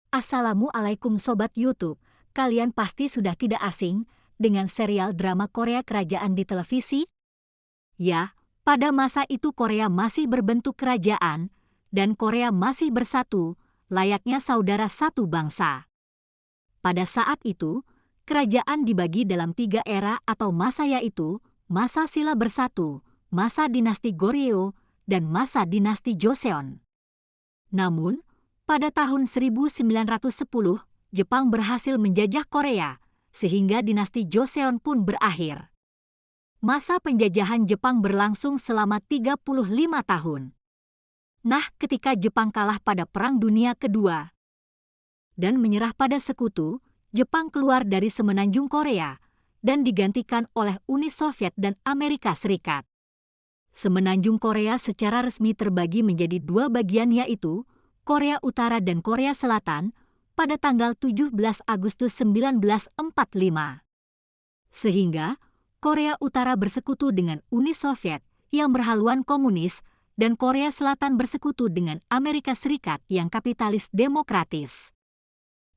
Assalamualaikum Sobat YouTube, kalian pasti sudah tidak asing dengan serial drama Korea kerajaan di televisi? Ya, pada masa itu Korea masih berbentuk kerajaan, dan Korea masih bersatu, layaknya saudara satu bangsa. Pada saat itu, kerajaan dibagi dalam 3 era atau masa, yaitu masa Silla bersatu, masa dinasti Goryeo, dan masa dinasti Joseon. Namun, pada tahun 1910, Jepang berhasil menjajah Korea, sehingga dinasti Joseon pun berakhir. Masa penjajahan Jepang berlangsung selama 35 tahun. Nah, ketika Jepang kalah pada Perang Dunia Kedua dan menyerah pada sekutu, Jepang keluar dari semenanjung Korea dan digantikan oleh Uni Soviet dan Amerika Serikat. Semenanjung Korea secara resmi terbagi menjadi 2 bagian, yaitu Korea Utara dan Korea Selatan pada tanggal 17 Agustus 1945. Sehingga Korea Utara bersekutu dengan Uni Soviet yang berhaluan komunis dan Korea Selatan bersekutu dengan Amerika Serikat yang kapitalis demokratis.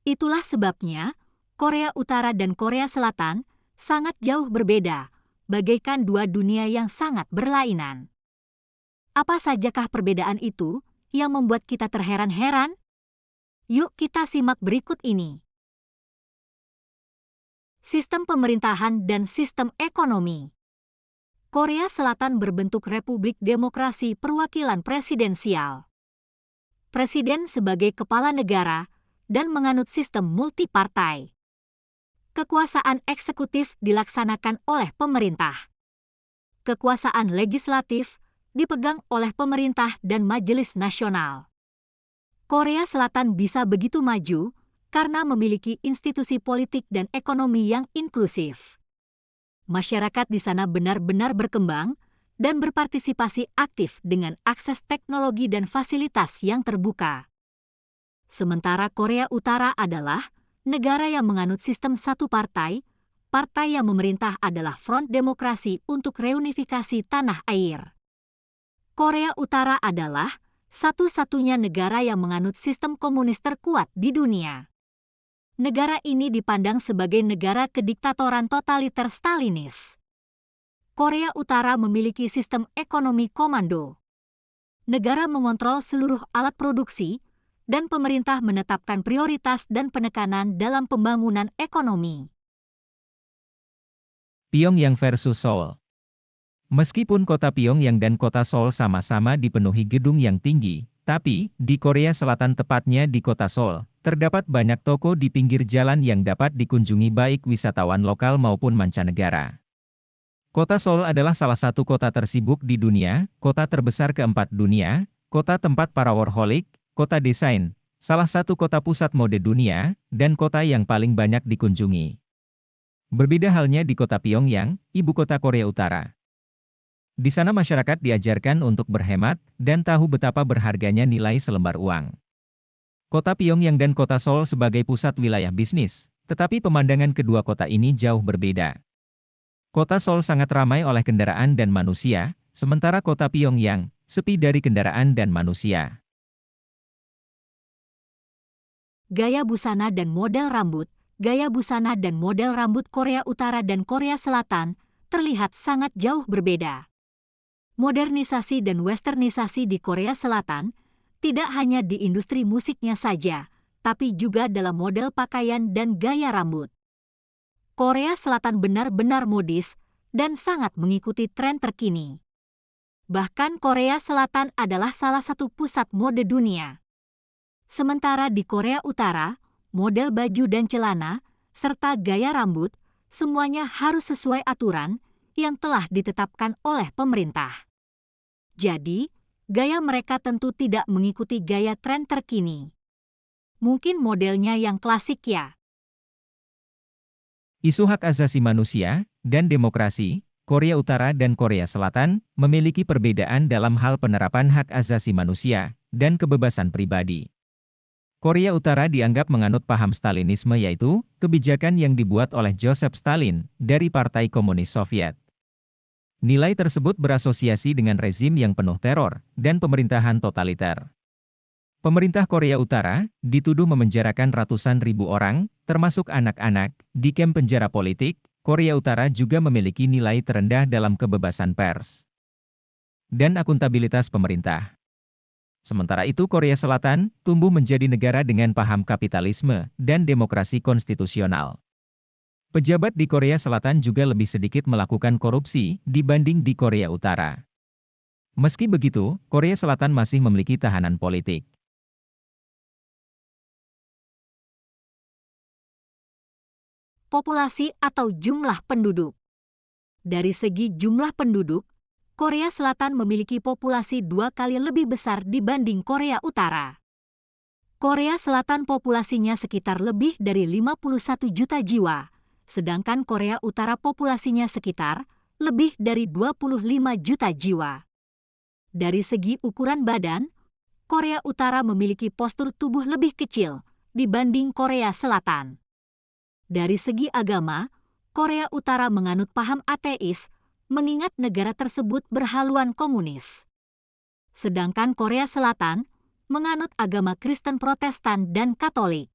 Itulah sebabnya Korea Utara dan Korea Selatan sangat jauh berbeda, bagaikan 2 dunia yang sangat berlainan. Apa sajakah perbedaan itu yang membuat kita terheran-heran? Yuk kita simak berikut ini. Sistem pemerintahan dan sistem ekonomi. Korea Selatan berbentuk Republik Demokrasi Perwakilan Presidensial. Presiden sebagai kepala negara dan menganut sistem multipartai. Kekuasaan eksekutif dilaksanakan oleh pemerintah. Kekuasaan legislatif dipegang oleh pemerintah dan Majelis Nasional. Korea Selatan bisa begitu maju karena memiliki institusi politik dan ekonomi yang inklusif. Masyarakat di sana benar-benar berkembang dan berpartisipasi aktif dengan akses teknologi dan fasilitas yang terbuka. Sementara Korea Utara adalah negara yang menganut sistem satu partai, partai yang memerintah adalah Front Demokrasi untuk Reunifikasi Tanah Air. Korea Utara adalah satu-satunya negara yang menganut sistem komunis terkuat di dunia. Negara ini dipandang sebagai negara kediktatoran totaliter Stalinis. Korea Utara memiliki sistem ekonomi komando. Negara mengontrol seluruh alat produksi, dan pemerintah menetapkan prioritas dan penekanan dalam pembangunan ekonomi. Pyongyang versus Seoul. Meskipun kota Pyongyang dan kota Seoul sama-sama dipenuhi gedung yang tinggi, tapi di Korea Selatan, tepatnya di kota Seoul, terdapat banyak toko di pinggir jalan yang dapat dikunjungi baik wisatawan lokal maupun mancanegara. Kota Seoul adalah salah satu kota tersibuk di dunia, kota terbesar keempat dunia, kota tempat para workaholic, kota desain, salah satu kota pusat mode dunia, dan kota yang paling banyak dikunjungi. Berbeda halnya di kota Pyongyang, ibu kota Korea Utara. Di sana masyarakat diajarkan untuk berhemat dan tahu betapa berharganya nilai selembar uang. Kota Pyongyang dan kota Seoul sebagai pusat wilayah bisnis, tetapi pemandangan kedua kota ini jauh berbeda. Kota Seoul sangat ramai oleh kendaraan dan manusia, sementara kota Pyongyang sepi dari kendaraan dan manusia. Gaya busana dan model rambut. Gaya busana dan model rambut Korea Utara dan Korea Selatan terlihat sangat jauh berbeda. Modernisasi dan westernisasi di Korea Selatan tidak hanya di industri musiknya saja, tapi juga dalam model pakaian dan gaya rambut. Korea Selatan benar-benar modis dan sangat mengikuti tren terkini. Bahkan Korea Selatan adalah salah satu pusat mode dunia. Sementara di Korea Utara, model baju dan celana, serta gaya rambut, semuanya harus sesuai aturan yang telah ditetapkan oleh pemerintah. Jadi, gaya mereka tentu tidak mengikuti gaya tren terkini. Mungkin modelnya yang klasik ya. Isu hak asasi manusia dan demokrasi, Korea Utara dan Korea Selatan memiliki perbedaan dalam hal penerapan hak asasi manusia dan kebebasan pribadi. Korea Utara dianggap menganut paham Stalinisme, yaitu kebijakan yang dibuat oleh Joseph Stalin dari Partai Komunis Soviet. Nilai tersebut berasosiasi dengan rezim yang penuh teror dan pemerintahan totaliter. Pemerintah Korea Utara dituduh memenjarakan ratusan ribu orang, termasuk anak-anak, di kamp penjara politik. Korea Utara juga memiliki nilai terendah dalam kebebasan pers dan akuntabilitas pemerintah. Sementara itu Korea Selatan tumbuh menjadi negara dengan paham kapitalisme dan demokrasi konstitusional. Pejabat di Korea Selatan juga lebih sedikit melakukan korupsi dibanding di Korea Utara. Meski begitu, Korea Selatan masih memiliki tahanan politik. Populasi atau jumlah penduduk. Dari segi jumlah penduduk, Korea Selatan memiliki populasi 2 kali lebih besar dibanding Korea Utara. Korea Selatan populasinya sekitar lebih dari 51 juta jiwa, sedangkan Korea Utara populasinya sekitar lebih dari 25 juta jiwa. Dari segi ukuran badan, Korea Utara memiliki postur tubuh lebih kecil dibanding Korea Selatan. Dari segi agama, Korea Utara menganut paham ateis, mengingat negara tersebut berhaluan komunis. Sedangkan Korea Selatan menganut agama Kristen Protestan dan Katolik.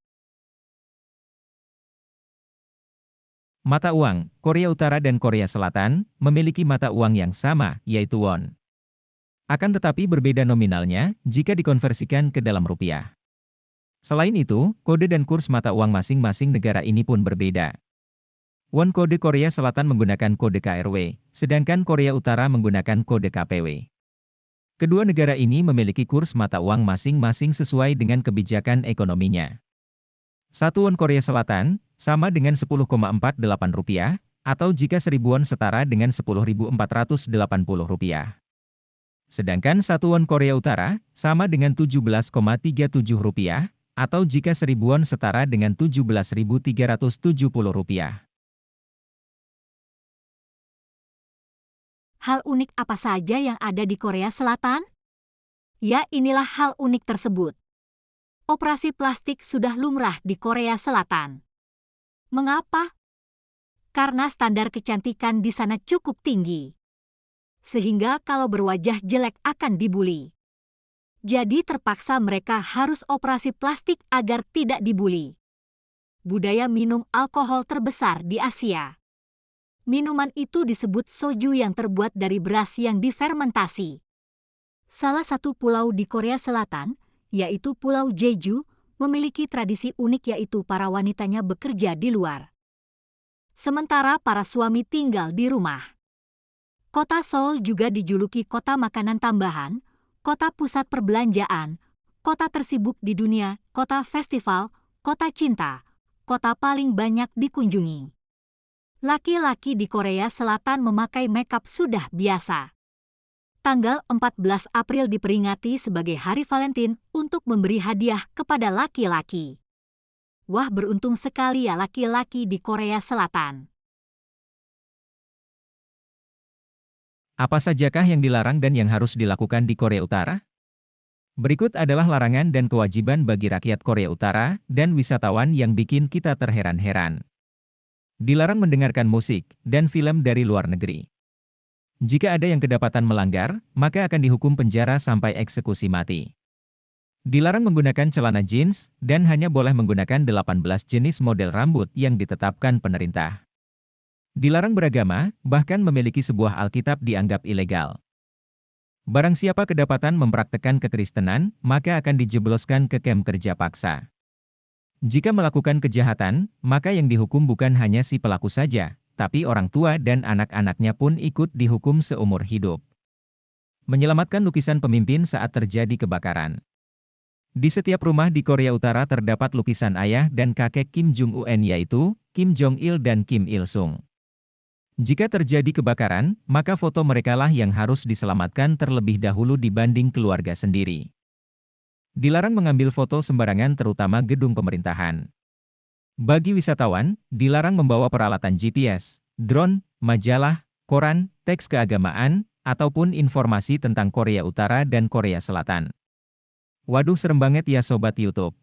Mata uang, Korea Utara dan Korea Selatan memiliki mata uang yang sama, yaitu won. Akan tetapi berbeda nominalnya jika dikonversikan ke dalam rupiah. Selain itu, kode dan kurs mata uang masing-masing negara ini pun berbeda. Won kode Korea Selatan menggunakan kode KRW, sedangkan Korea Utara menggunakan kode KPW. Kedua negara ini memiliki kurs mata uang masing-masing sesuai dengan kebijakan ekonominya. 1 won Korea Selatan sama dengan 10,48 rupiah, atau jika 1000 won setara dengan 10.480 rupiah. Sedangkan 1 won Korea Utara sama dengan 17,37 rupiah, atau jika 1000 won setara dengan 17.370 rupiah. Hal unik apa saja yang ada di Korea Selatan? Ya, inilah hal unik tersebut. Operasi plastik sudah lumrah di Korea Selatan. Mengapa? Karena standar kecantikan di sana cukup tinggi. Sehingga kalau berwajah jelek akan dibuli. Jadi terpaksa mereka harus operasi plastik agar tidak dibuli. Budaya minum alkohol terbesar di Asia. Minuman itu disebut soju yang terbuat dari beras yang difermentasi. Salah satu pulau di Korea Selatan, yaitu Pulau Jeju, memiliki tradisi unik yaitu para wanitanya bekerja di luar. Sementara para suami tinggal di rumah. Kota Seoul juga dijuluki kota makanan tambahan, kota pusat perbelanjaan, kota tersibuk di dunia, kota festival, kota cinta, kota paling banyak dikunjungi. Laki-laki di Korea Selatan memakai makeup sudah biasa. Tanggal 14 April diperingati sebagai Hari Valentine untuk memberi hadiah kepada laki-laki. Wah, beruntung sekali ya laki-laki di Korea Selatan. Apa sajakah yang dilarang dan yang harus dilakukan di Korea Utara? Berikut adalah larangan dan kewajiban bagi rakyat Korea Utara dan wisatawan yang bikin kita terheran-heran. Dilarang mendengarkan musik dan film dari luar negeri. Jika ada yang kedapatan melanggar, maka akan dihukum penjara sampai eksekusi mati. Dilarang menggunakan celana jeans dan hanya boleh menggunakan 18 jenis model rambut yang ditetapkan pemerintah. Dilarang beragama, bahkan memiliki sebuah Alkitab dianggap ilegal. Barang siapa kedapatan mempraktekkan kekristenan, maka akan dijebloskan ke kamp kerja paksa. Jika melakukan kejahatan, maka yang dihukum bukan hanya si pelaku saja, tapi orang tua dan anak-anaknya pun ikut dihukum seumur hidup. Menyelamatkan lukisan pemimpin saat terjadi kebakaran. Di setiap rumah di Korea Utara terdapat lukisan ayah dan kakek Kim Jong-un yaitu Kim Jong-il dan Kim Il-sung. Jika terjadi kebakaran, maka foto merekalah yang harus diselamatkan terlebih dahulu dibanding keluarga sendiri. Dilarang mengambil foto sembarangan terutama gedung pemerintahan. Bagi wisatawan, dilarang membawa peralatan GPS, drone, majalah, koran, teks keagamaan, ataupun informasi tentang Korea Utara dan Korea Selatan. Waduh serem banget ya Sobat YouTube.